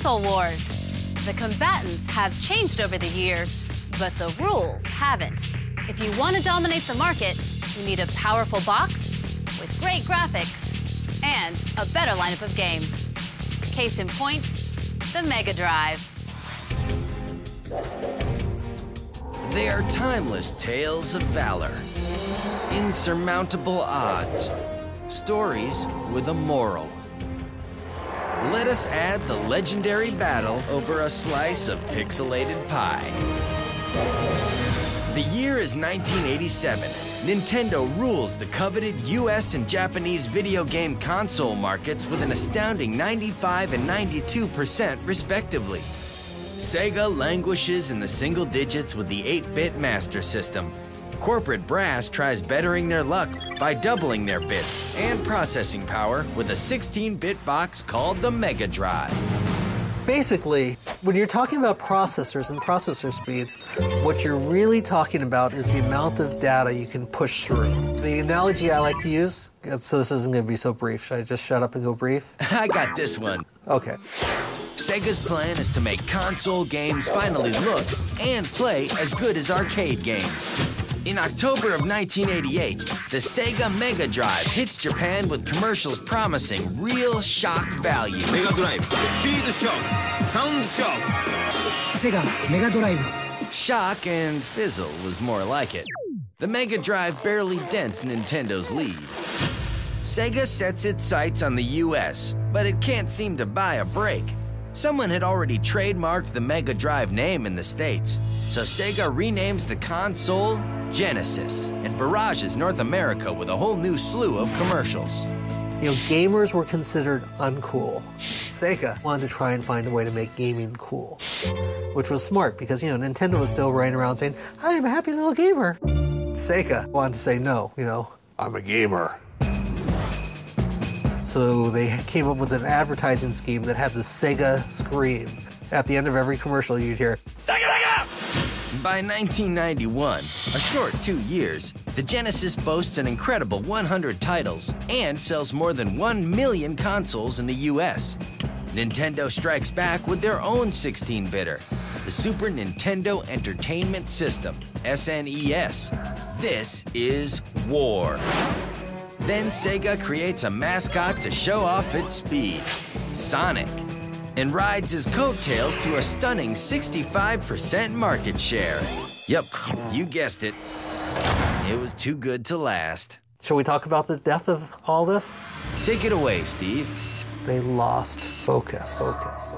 console wars. The combatants have changed over the years, but the rules haven't. If you want to dominate the market, you need a powerful box with great graphics and a better lineup of games. Case in point, the Mega Drive. They are timeless tales of valor, insurmountable odds, stories with a moral. Let us add the legendary battle over a slice of pixelated pie. The year is 1987. Nintendo rules the coveted US and Japanese video game console markets with an astounding 95% and 92% respectively. Sega languishes in the single digits with the 8-bit Master System. Corporate brass tries bettering their luck by doubling their bits and processing power with a 16-bit box called the Mega Drive. Basically, when you're talking about processors and processor speeds, what you're really talking about is the amount of data you can push through. The analogy I like to use, so this isn't going to be so brief. Should I just shut up and go brief? I got this one. Okay. Sega's plan is to make console games finally look and play as good as arcade games. In October of 1988, the Sega Mega Drive hits Japan with commercials promising real shock value. Mega Drive, speed shock, sound shock. Sega Mega Drive. Shock and fizzle was more like it. The Mega Drive barely dents Nintendo's lead. Sega sets its sights on the US, but it can't seem to buy a break. Someone had already trademarked the Mega Drive name in the States, so Sega renames the console Genesis and barrages North America with a whole new slew of commercials. You know, gamers were considered uncool. Sega wanted to try and find a way to make gaming cool, which was smart because, you know, Nintendo was still running around saying, I'm a happy little gamer. Sega wanted to say, no, you know, I'm a gamer. So they came up with an advertising scheme that had the Sega scream. At the end of every commercial, you'd hear, Sega, Sega! By 1991, a short 2 years, the Genesis boasts an incredible 100 titles and sells more than 1 million consoles in the US. Nintendo strikes back with their own 16-bitter, the Super Nintendo Entertainment System, SNES. This is war. Then Sega creates a mascot to show off its speed, Sonic, and rides his coattails to a stunning 65% market share. Yep, you guessed it. It was too good to last. Shall we talk about the death of all this? Take it away, Steve. They lost focus.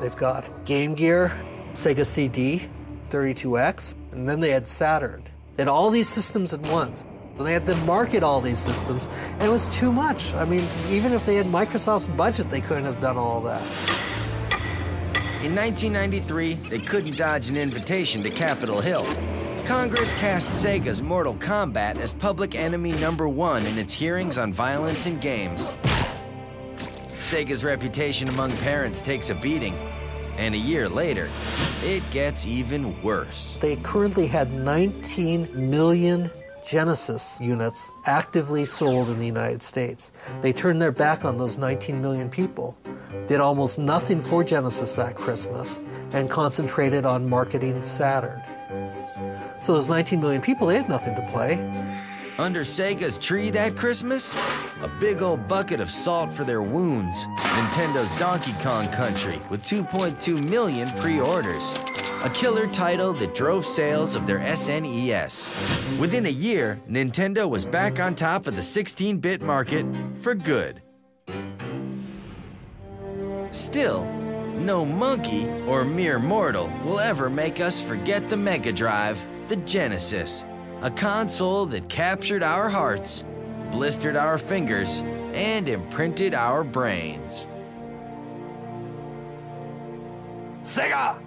They've got Game Gear, Sega CD, 32X, and then they had Saturn. They had all these systems at once. And they had to market all these systems, and it was too much. I mean, even if they had Microsoft's budget, they couldn't have done all that. In 1993, they couldn't dodge an invitation to Capitol Hill. Congress cast Sega's Mortal Kombat as public enemy #1 in its hearings on violence in games. Sega's reputation among parents takes a beating, and a year later, it gets even worse. They currently had 19 million Genesis units actively sold in the United States. They turned their back on those 19 million people, did almost nothing for Genesis that Christmas, and concentrated on marketing Saturn. So those 19 million people, they had nothing to play. Under Sega's tree that Christmas, a big old bucket of salt for their wounds. Nintendo's Donkey Kong Country with 2.2 million pre-orders. A killer title that drove sales of their SNES. Within a year, Nintendo was back on top of the 16-bit market for good. Still, no monkey or mere mortal will ever make us forget the Mega Drive, the Genesis, a console that captured our hearts, blistered our fingers, and imprinted our brains. Sega!